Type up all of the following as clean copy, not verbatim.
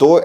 2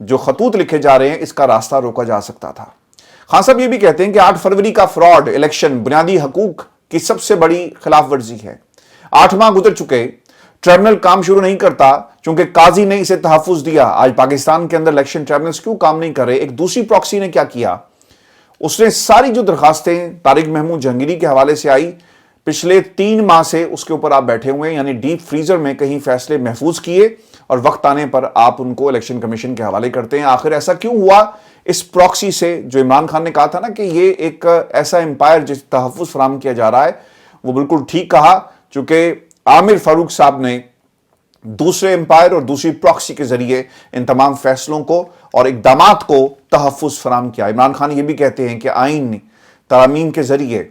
جو خطوط لکھے جا رہے ہیں اس کا راستہ روکا جا سکتا تھا۔ خان صاحب یہ بھی کہتے ہیں کہ 8 فروری کا فراڈ الیکشن بنیادی حقوق کی سب سے بڑی خلاف ورزی ہے۔ 8 ماہ گزر چکے، ٹریبونل کام شروع نہیں کرتا چونکہ قاضی نے اسے تحفظ دیا۔ آج پاکستان کے اندر الیکشن ٹریبونلز کیوں کام نہیں کر رہے؟ ایک دوسری پراکسی نے کیا کیا، اس نے ساری جو درخواستیں طارق محمود جہانگیری کے حوالے سے آئی پچھلے 3 ماہ سے اس کے اوپر آپ بیٹھے ہوئے ہیں، یعنی ڈیپ فریزر میں کہیں فیصلے محفوظ کیے اور وقت آنے پر آپ ان کو الیکشن کمیشن کے حوالے کرتے ہیں۔ آخر ایسا کیوں ہوا؟ اس پراکسی سے جو عمران خان نے کہا تھا نا کہ یہ ایک ایسا امپائر جس تحفظ فراہم کیا جا رہا ہے، وہ بالکل ٹھیک کہا، چونکہ عامر فاروق صاحب نے دوسرے امپائر اور دوسری پراکسی کے ذریعے ان تمام فیصلوں کو اور اقدامات کو تحفظ فراہم کیا۔ عمران خان یہ بھی کہتے ہیں کہ آئین ترامیم کے ذریعے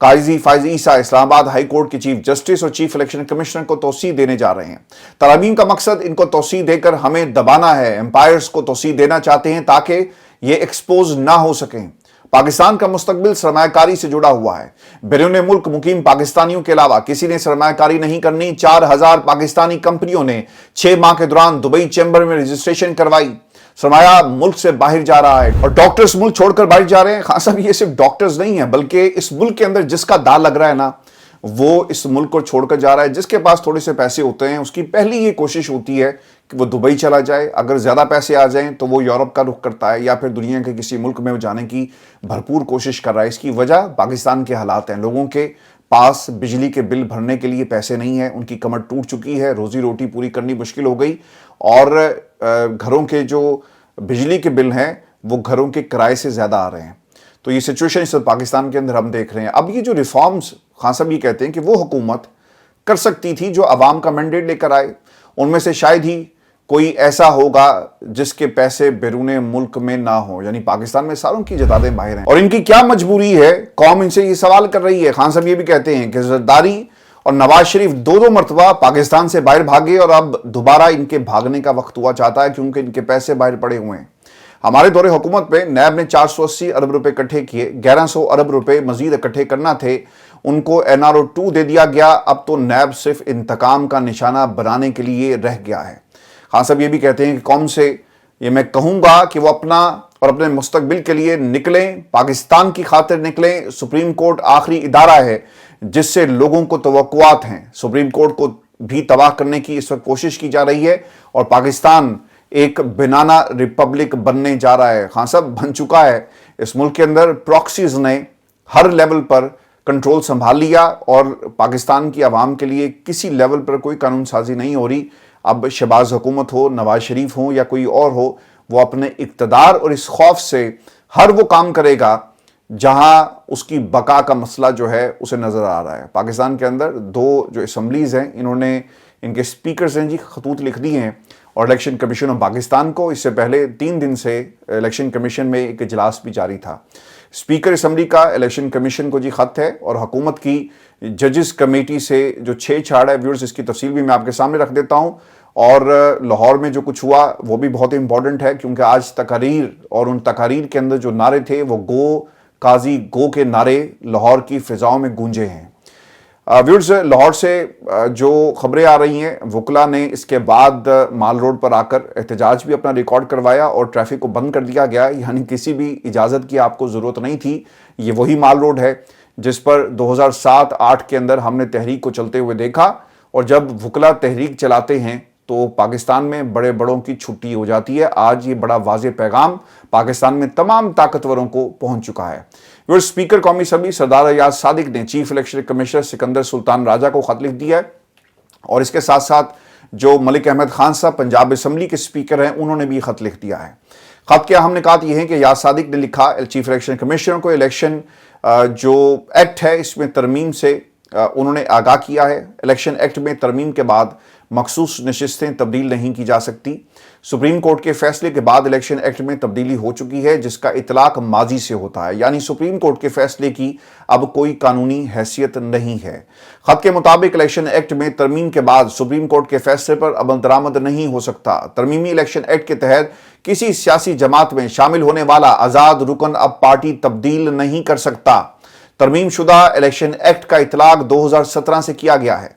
قاضی فائز عیسیٰ اسلام آباد ہائی کورٹ کے چیف جسٹس اور چیف الیکشن کمشنر کو توسیع دینے جا رہے ہیں۔ ترامیم کا مقصد ان کو توسیع دے کر ہمیں دبانا ہے، امپائرز کو توسیع دینا چاہتے ہیں تاکہ یہ ایکسپوز نہ ہو سکیں۔ پاکستان کا مستقبل سرمایہ کاری سے جڑا ہوا ہے۔ بیرون ملک مقیم پاکستانیوں کے علاوہ کسی نے سرمایہ کاری نہیں کرنی۔ 4000 پاکستانی کمپنیوں نے 6 ماہ کے دوران دبئی چیمبر میں رجسٹریشن کروائی۔ سرمایہ ملک سے باہر جا رہا ہے اور ڈاکٹرز ملک چھوڑ کر باہر جا رہے ہیں۔ خان صاحب یہ صرف ڈاکٹرز نہیں ہیں بلکہ اس ملک کے اندر جس کا داغ لگ رہا ہے نا وہ اس ملک کو چھوڑ کر جا رہا ہے۔ جس کے پاس تھوڑے سے پیسے ہوتے ہیں اس کی پہلی یہ کوشش ہوتی ہے کہ وہ دبئی چلا جائے، اگر زیادہ پیسے آ جائیں تو وہ یورپ کا رخ کرتا ہے یا پھر دنیا کے کسی ملک میں جانے کی بھرپور کوشش کر رہا ہے۔ اس کی وجہ پاکستان کے حالات ہیں، لوگوں کے پاس بجلی کے بل بھرنے کے لیے پیسے نہیں ہیں، ان کی کمر ٹوٹ چکی ہے، روزی روٹی پوری کرنی مشکل ہو گئی اور گھروں کے جو بجلی کے بل ہیں وہ گھروں کے کرائے سے زیادہ آ رہے ہیں۔ تو یہ سچویشن اس وقت پاکستان کے اندر ہم دیکھ رہے ہیں۔ اب یہ جو ریفارمز خان صاحب یہ کہتے ہیں کہ وہ حکومت کر سکتی تھی جو عوام کا مینڈیٹ لے کر آئے، ان میں سے شاید ہی کوئی ایسا ہوگا جس کے پیسے بیرون ملک میں نہ ہو، یعنی پاکستان میں ساروں کی جدادیں باہر ہیں اور ان کی کیا مجبوری ہے، قوم ان سے یہ سوال کر رہی ہے۔ خان صاحب یہ بھی کہتے ہیں کہ زرداری اور نواز شریف 2 مرتبہ پاکستان سے باہر بھاگے اور اب دوبارہ ان کے بھاگنے کا وقت ہوا چاہتا ہے کیونکہ ان کے پیسے باہر پڑے ہوئے ہیں۔ ہمارے دور حکومت پہ نیب نے 480 ارب روپے اکٹھے کیے، 1100 ارب روپے مزید اکٹھے کرنا تھے، ان کو NRO 2 دے دیا گیا، اب تو نیب صرف انتقام کا نشانہ بنانے کے لیے رہ گیا ہے۔ خان صاحب یہ بھی کہتے ہیں کہ قوم سے یہ میں کہوں گا کہ وہ اپنا اور اپنے مستقبل کے لیے نکلیں، پاکستان کی خاطر نکلیں۔ سپریم کورٹ آخری ادارہ ہے جس سے لوگوں کو توقعات ہیں۔ سپریم کورٹ کو بھی تباہ کرنے کی اس وقت کوشش کی جا رہی ہے اور پاکستان ایک بنانا ریپبلک بننے جا رہا ہے۔ خان صاحب بن چکا ہے۔ اس ملک کے اندر پراکسیز نے ہر لیول پر کنٹرول سنبھال لیا اور پاکستان کی عوام کے لیے کسی لیول پر کوئی قانون سازی نہیں ہو رہی۔ اب شہباز حکومت ہو، نواز شریف ہو یا کوئی اور ہو، وہ اپنے اقتدار اور اس خوف سے ہر وہ کام کرے گا جہاں اس کی بقا کا مسئلہ جو ہے اسے نظر آ رہا ہے۔ پاکستان کے اندر 2 جو اسمبلیز ہیں انہوں نے ان کے سپیکرز ہیں جی خطوط لکھ دی ہیں اور الیکشن کمیشن آف پاکستان کو اس سے پہلے 3 دن سے الیکشن کمیشن میں ایک اجلاس بھی جاری تھا۔ سپیکر اسمبلی کا الیکشن کمیشن کو جی خط ہے اور حکومت کی ججز کمیٹی سے جو چھیڑ چھاڑ ہے، ویورز اس کی تفصیل بھی میں آپ کے سامنے رکھ دیتا ہوں۔ اور لاہور میں جو کچھ ہوا وہ بھی بہت امپورٹنٹ ہے کیونکہ آج تقاریر اور ان تقاریر کے اندر جو نعرے تھے وہ گو قاضی گو کے نعرے لاہور کی فضاؤں میں گونجے ہیں۔ ویورز لاہور سے جو خبریں آ رہی ہیں، وکلا نے اس کے بعد مال روڈ پر آ کر احتجاج بھی اپنا ریکارڈ کروایا اور ٹریفک کو بند کر دیا گیا، یعنی کسی بھی اجازت کی آپ کو ضرورت نہیں تھی۔ یہ وہی مال روڈ ہے جس پر 2007-8 کے اندر ہم نے تحریک کو چلتے ہوئے دیکھا اور جب وکلا تحریک چلاتے ہیں تو پاکستان میں بڑے بڑوں کی چھٹی ہو جاتی ہے۔ آج یہ بڑا واضح پیغام پاکستان میں تمام طاقتوروں کو پہنچ چکا ہے۔ اسپیکر قومی اسمبلی سردار ایاز صادق نے چیف الیکشن کمشنر سکندر سلطان راجہ کو خط لکھ دیا ہے اور اس کے ساتھ ساتھ جو ملک احمد خان صاحب پنجاب اسمبلی کے اسپیکر ہیں انہوں نے بھی خط لکھ دیا ہے۔ خط کیا ہم نے کہا یہ ہے کہ ایاز صادق نے لکھا چیف الیکشن کمشنر کو الیکشن جو ایکٹ ہے اس میں ترمیم سے انہوں نے آگاہ کیا ہے۔ الیکشن ایکٹ میں ترمیم کے بعد مخصوص نشستیں تبدیل نہیں کی جا سکتی۔ سپریم کورٹ کے فیصلے کے بعد الیکشن ایکٹ میں تبدیلی ہو چکی ہے جس کا اطلاق ماضی سے ہوتا ہے، یعنی سپریم کورٹ کے فیصلے کی اب کوئی قانونی حیثیت نہیں ہے۔ خط کے مطابق الیکشن ایکٹ میں ترمیم کے بعد سپریم کورٹ کے فیصلے پر عمل درآمد نہیں ہو سکتا۔ ترمیمی الیکشن ایکٹ کے تحت کسی سیاسی جماعت میں شامل ہونے والا آزاد رکن اب پارٹی تبدیل نہیں کر سکتا۔ ترمیم شدہ الیکشن ایکٹ کا اطلاق 2017 سے کیا گیا ہے۔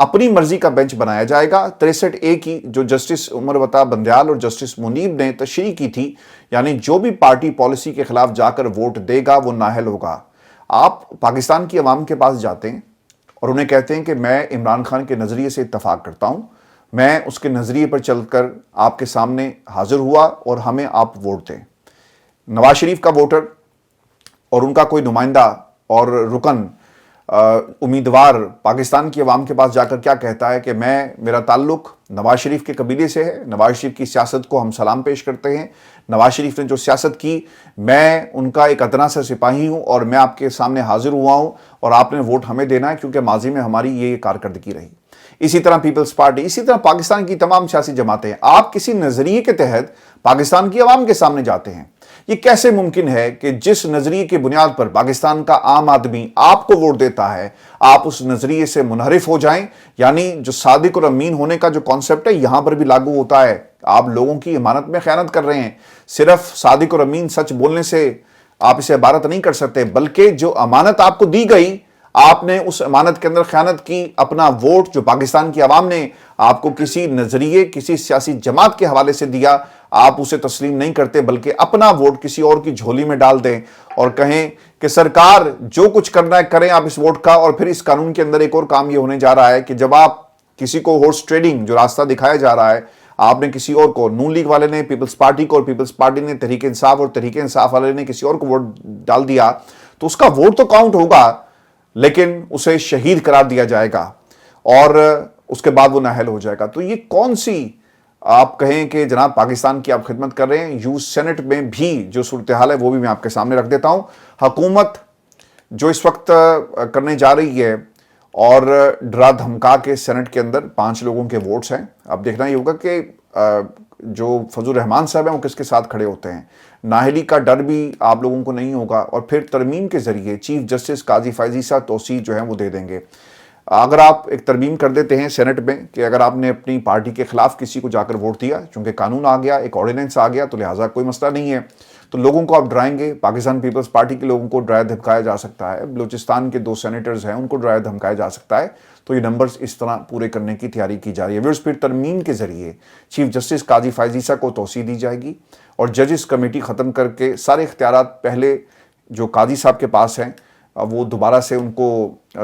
اپنی مرضی کا بینچ بنایا جائے گا۔ 63A کی جو جسٹس عمر وطا بندیال اور جسٹس منیب نے تشریح کی تھی، یعنی جو بھی پارٹی پالیسی کے خلاف جا کر ووٹ دے گا وہ نااہل ہوگا۔ آپ پاکستان کی عوام کے پاس جاتے ہیں اور انہیں کہتے ہیں کہ میں عمران خان کے نظریے سے اتفاق کرتا ہوں، میں اس کے نظریے پر چل کر آپ کے سامنے حاضر ہوا اور ہمیں آپ ووٹ دیں۔ نواز شریف کا ووٹر اور ان کا کوئی نمائندہ اور رکن امیدوار پاکستان کی عوام کے پاس جا کر کیا کہتا ہے کہ میرا تعلق نواز شریف کے قبیلے سے ہے، نواز شریف کی سیاست کو ہم سلام پیش کرتے ہیں، نواز شریف نے جو سیاست کی میں ان کا ایک ادنا سا سپاہی ہوں اور میں آپ کے سامنے حاضر ہوا ہوں اور آپ نے ووٹ ہمیں دینا ہے کیونکہ ماضی میں ہماری یہ کارکردگی رہی۔ اسی طرح پیپلز پارٹی، اسی طرح پاکستان کی تمام سیاسی جماعتیں، آپ کسی نظریے کے تحت پاکستان کی عوام کے سامنے جاتے ہیں۔ یہ کیسے ممکن ہے کہ جس نظریے کی بنیاد پر پاکستان کا عام آدمی آپ کو ووٹ دیتا ہے آپ اس نظریے سے منحرف ہو جائیں؟ یعنی جو صادق اور امین ہونے کا جو کانسیپٹ ہے یہاں پر بھی لاگو ہوتا ہے۔ آپ لوگوں کی امانت میں خیانت کر رہے ہیں۔ صرف صادق اور امین سچ بولنے سے آپ اسے عبارت نہیں کر سکتے، بلکہ جو امانت آپ کو دی گئی آپ نے اس امانت کے اندر خیانت کی۔ اپنا ووٹ جو پاکستان کی عوام نے آپ کو کسی نظریے کسی سیاسی جماعت کے حوالے سے دیا آپ اسے تسلیم نہیں کرتے، بلکہ اپنا ووٹ کسی اور کی جھولی میں ڈال دیں اور کہیں کہ سرکار جو کچھ کرنا ہے کریں آپ اس ووٹ کا۔ اور پھر اس قانون کے اندر ایک اور کام یہ ہونے جا رہا ہے کہ جب آپ کسی کو ہارس ٹریڈنگ جو راستہ دکھایا جا رہا ہے، آپ نے کسی اور کو، نون لیگ والے نے پیپلز پارٹی کو اور پیپلز پارٹی نے تحریک انصاف اور تحریک انصاف والے نے کسی اور کو ووٹ ڈال دیا، تو اس کا ووٹ تو کاؤنٹ ہوگا لیکن اسے شہید قرار دیا جائے گا اور اس کے بعد وہ نااہل ہو جائے گا۔ تو یہ کون سی آپ کہیں کہ جناب پاکستان کی آپ خدمت کر رہے ہیں؟ یو سینٹ میں بھی جو صورتحال ہے وہ بھی میں آپ کے سامنے رکھ دیتا ہوں۔ حکومت جو اس وقت کرنے جا رہی ہے اور ڈرا دھمکا کے سینٹ کے اندر 5 لوگوں کے ووٹس ہیں، اب دیکھنا یہ ہوگا کہ جو فضل الرحمان صاحب ہیں وہ کس کے ساتھ کھڑے ہوتے ہیں۔ نااہلی کا ڈر بھی آپ لوگوں کو نہیں ہوگا اور پھر ترمیم کے ذریعے چیف جسٹس قاضی فائز عیسیٰ توسیع جو ہیں وہ دے دیں گے۔ اگر آپ ایک ترمیم کر دیتے ہیں سینٹ میں کہ اگر آپ نے اپنی پارٹی کے خلاف کسی کو جا کر ووٹ دیا، چونکہ قانون آ گیا، ایک آرڈیننس آ گیا، تو لہٰذا کوئی مسئلہ نہیں ہے، تو لوگوں کو آپ ڈرائیں گے۔ پاکستان پیپلز پارٹی کے لوگوں کو ڈرایا دھمکایا جا سکتا ہے، بلوچستان کے 2 سینیٹرز ہیں ان کو ڈرایا دھمکایا جا سکتا ہے، تو یہ نمبرز اس طرح پورے کرنے کی تیاری کی جا رہی ہے۔ پھر ترمیم کے ذریعے چیف جسٹس قاضی فائز عیسیٰ کو توسیع دی جائے گی اور ججز کمیٹی ختم کر کے سارے اختیارات پہلے جو قاضی صاحب کے پاس ہیں وہ دوبارہ سے ان کو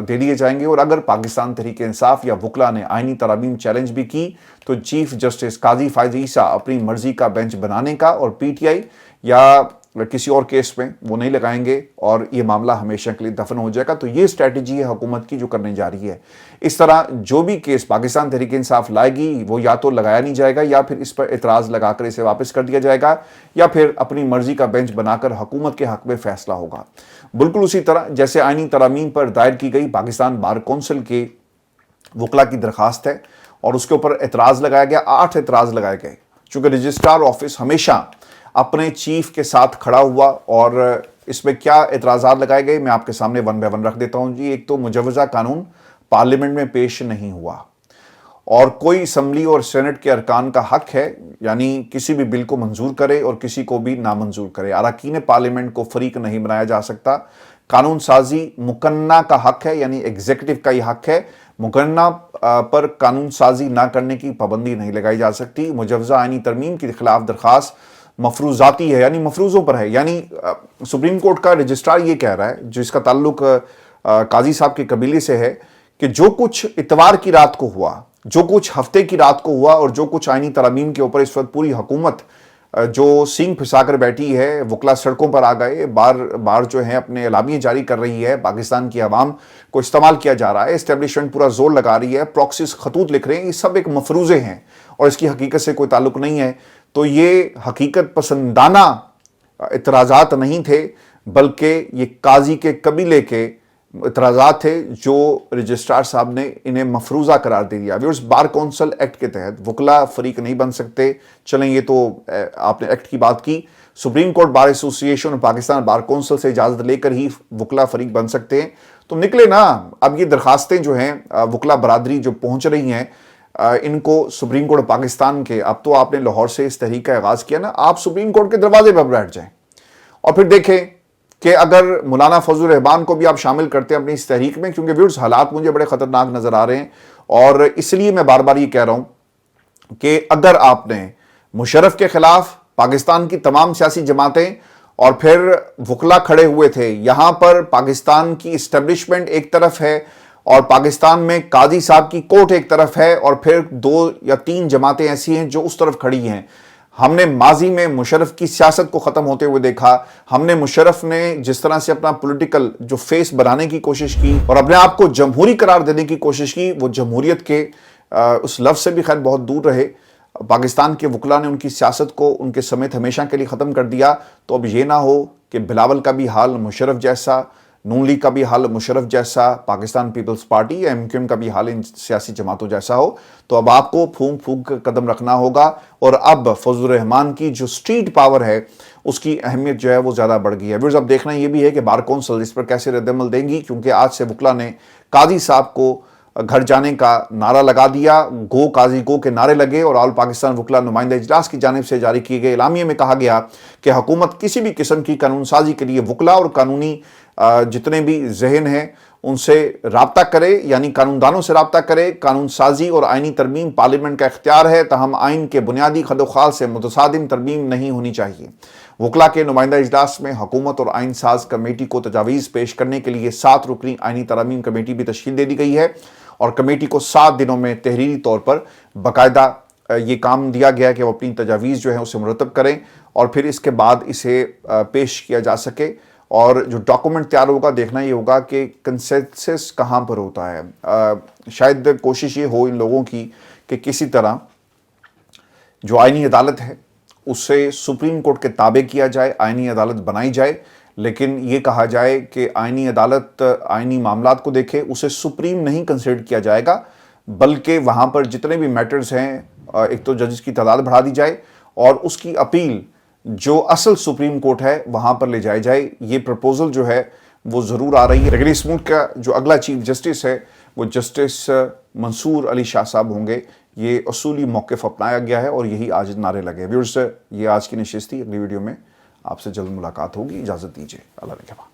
دے دیے جائیں گے۔ اور اگر پاکستان تحریک انصاف یا وکلا نے آئینی ترامیم چیلنج بھی کی تو چیف جسٹس قاضی فائز عیسیٰ اپنی مرضی کا بینچ بنانے کا اور پی ٹی آئی یا کسی اور کیس میں وہ نہیں لگائیں گے اور یہ معاملہ ہمیشہ کے لیے دفن ہو جائے گا۔ تو یہ اسٹریٹجی ہے حکومت کی جو کرنے جا رہی ہے۔ اس طرح جو بھی کیس پاکستان تحریک انصاف لائے گی وہ یا تو لگایا نہیں جائے گا یا پھر اس پر اعتراض لگا کر اسے واپس کر دیا جائے گا یا پھر اپنی مرضی کا بینچ بنا کر حکومت کے حق میں فیصلہ ہوگا۔ بالکل اسی طرح جیسے آئینی ترامیم پر دائر کی گئی پاکستان بار کونسل کے وکلا کی درخواست ہے اور اس کے اوپر اعتراض لگایا گیا، 8 اعتراض لگائے گئے، چونکہ رجسٹرار آفس ہمیشہ اپنے چیف کے ساتھ کھڑا ہوا۔ اور اس میں کیا اعتراضات لگائے گئے میں آپ کے سامنے 1 بائی 1 رکھ دیتا ہوں جی۔ ایک تو مجوزہ قانون پارلیمنٹ میں پیش نہیں ہوا اور کوئی اسمبلی اور سینٹ کے ارکان کا حق ہے یعنی کسی بھی بل کو منظور کرے اور کسی کو بھی نامنظور کرے، اراکین پارلیمنٹ کو فریق نہیں بنایا جا سکتا۔ قانون سازی مکنہ کا حق ہے یعنی ایگزیکٹو کا یہ حق ہے، مکنہ پر قانون سازی نہ کرنے کی پابندی نہیں لگائی جا سکتی۔ مجوزہ آئینی ترمیم کے خلاف درخواست مفروضاتی ہے یعنی مفروضوں پر ہے، یعنی سپریم کورٹ کا رجسٹرار یہ کہہ رہا ہے جو اس کا تعلق قاضی صاحب کے قبیلے سے ہے کہ جو کچھ اتوار کی رات کو ہوا، جو کچھ ہفتے کی رات کو ہوا اور جو کچھ آئینی ترامیم کے اوپر اس وقت پوری حکومت جو سینگ پھسا کر بیٹھی ہے، وکلا سڑکوں پر آ گئے، بار جو ہیں اپنے اعلامیے جاری کر رہی ہے، پاکستان کی عوام کو استعمال کیا جا رہا ہے، اسٹیبلشمنٹ پورا زور لگا رہی ہے، پراکسیز خطوط لکھ رہے ہیں، یہ سب ایک مفروضے ہیں اور اس کی حقیقت سے کوئی تعلق نہیں ہے۔ تو یہ حقیقت پسندانہ اعتراضات نہیں تھے بلکہ یہ قاضی کے قبیلے کے اعتراضات تھے جو رجسٹرار صاحب نے انہیں مفروضہ قرار دے دیا۔ ویورز بار کونسل ایکٹ کے تحت وکلا فریق نہیں بن سکتے، چلیں یہ تو آپ نے ایکٹ کی بات کی، سپریم کورٹ بار ایسوسی ایشن اور پاکستان بار کونسل سے اجازت لے کر ہی وکلا فریق بن سکتے ہیں، تو نکلے نا۔ اب یہ درخواستیں جو ہیں وکلا برادری جو پہنچ رہی ہیں ان کو سپریم کورٹ پاکستان کے، اب تو آپ نے لاہور سے اس تحریک کا آغاز کیا نا، آپ سپریم کورٹ کے دروازے پر بیٹھ جائیں اور پھر دیکھیں کہ اگر مولانا فضل الرحمان کو بھی آپ شامل کرتے ہیں اپنی اس تحریک میں، کیونکہ ویورز حالات مجھے بڑے خطرناک نظر آ رہے ہیں، اور اس لیے میں بار بار یہ کہہ رہا ہوں کہ اگر آپ نے مشرف کے خلاف پاکستان کی تمام سیاسی جماعتیں اور پھر وکلا کھڑے ہوئے تھے، یہاں پر پاکستان کی اسٹیبلشمنٹ ایک طرف ہے اور پاکستان میں قاضی صاحب کی کورٹ ایک طرف ہے، اور پھر 2 یا 3 جماعتیں ایسی ہیں جو اس طرف کھڑی ہیں۔ ہم نے ماضی میں مشرف کی سیاست کو ختم ہوتے ہوئے دیکھا، ہم نے مشرف نے جس طرح سے اپنا پولیٹیکل جو فیس بنانے کی کوشش کی اور اپنے آپ کو جمہوری قرار دینے کی کوشش کی، وہ جمہوریت کے اس لفظ سے بھی خیر بہت دور رہے۔ پاکستان کے وکلا نے ان کی سیاست کو ان کے سمیت ہمیشہ کے لیے ختم کر دیا۔ تو اب یہ نہ ہو کہ بلاول کا بھی حال مشرف جیسا، نون لیگ کا بھی حال مشرف جیسا، پاکستان پیپلز پارٹی یا MQM کا بھی حال ان سیاسی جماعتوں جیسا ہو۔ تو اب آپ کو پھونک پھونک کر قدم رکھنا ہوگا، اور اب فضل الرحمان کی جو سٹریٹ پاور ہے اس کی اہمیت جو ہے وہ زیادہ بڑھ گئی ہے۔ ویورز اب دیکھنا یہ بھی ہے کہ بار کونسل اس پر کیسے رد عمل دیں گی، کیونکہ آج سے وکلا نے قاضی صاحب کو گھر جانے کا نعرہ لگا دیا، گو قاضی گو کے نعرے لگے، اور آل پاکستان وکلا نمائندہ اجلاس کی جانب سے جاری کیے گئے اعلامیے میں کہا گیا کہ حکومت کسی بھی قسم کی قانون سازی کے لیے وکلا اور قانونی جتنے بھی ذہن ہیں ان سے رابطہ کرے، یعنی قانون دانوں سے رابطہ کرے۔ قانون سازی اور آئینی ترمیم پارلیمنٹ کا اختیار ہے، تاہم آئین کے بنیادی خد و خال سے متصادم ترمیم نہیں ہونی چاہیے۔ وکلا کے نمائندہ اجلاس میں حکومت اور آئین ساز کمیٹی کو تجاویز پیش کرنے کے لیے 7 رکنی آئینی ترامیم کمیٹی بھی تشکیل دے دی گئی ہے، اور کمیٹی کو 7 دنوں میں تحریری طور پر باقاعدہ یہ کام دیا گیا کہ وہ اپنی تجاویز جو ہیں اسے مرتب کریں، اور پھر اس کے بعد اسے پیش کیا جا سکے۔ اور جو ڈاکومنٹ تیار ہوگا، دیکھنا یہ ہوگا کہ کنسنسس کہاں پر ہوتا ہے۔ شاید کوشش یہ ہو ان لوگوں کی کہ کسی طرح جو آئینی عدالت ہے اسے سپریم کورٹ کے تابع کیا جائے، آئینی عدالت بنائی جائے، لیکن یہ کہا جائے کہ آئینی عدالت آئینی معاملات کو دیکھے، اسے سپریم نہیں کنسیڈر کیا جائے گا، بلکہ وہاں پر جتنے بھی میٹرز ہیں ایک تو ججز کی تعداد بڑھا دی جائے، اور اس کی اپیل جو اصل سپریم کورٹ ہے وہاں پر لے جائے جائے۔ یہ پرپوزل جو ہے وہ ضرور آ رہی ہے، لیکن اس ملک کا جو اگلا چیف جسٹس ہے وہ جسٹس منصور علی شاہ صاحب ہوں گے۔ یہ اصولی موقف اپنایا گیا ہے اور یہی آج نعرے لگے۔ ویورز، یہ آج کی نشست تھی، اگلی ویڈیو میں آپ سے جلد ملاقات ہوگی، اجازت دیجیے، اللہ نگہبان۔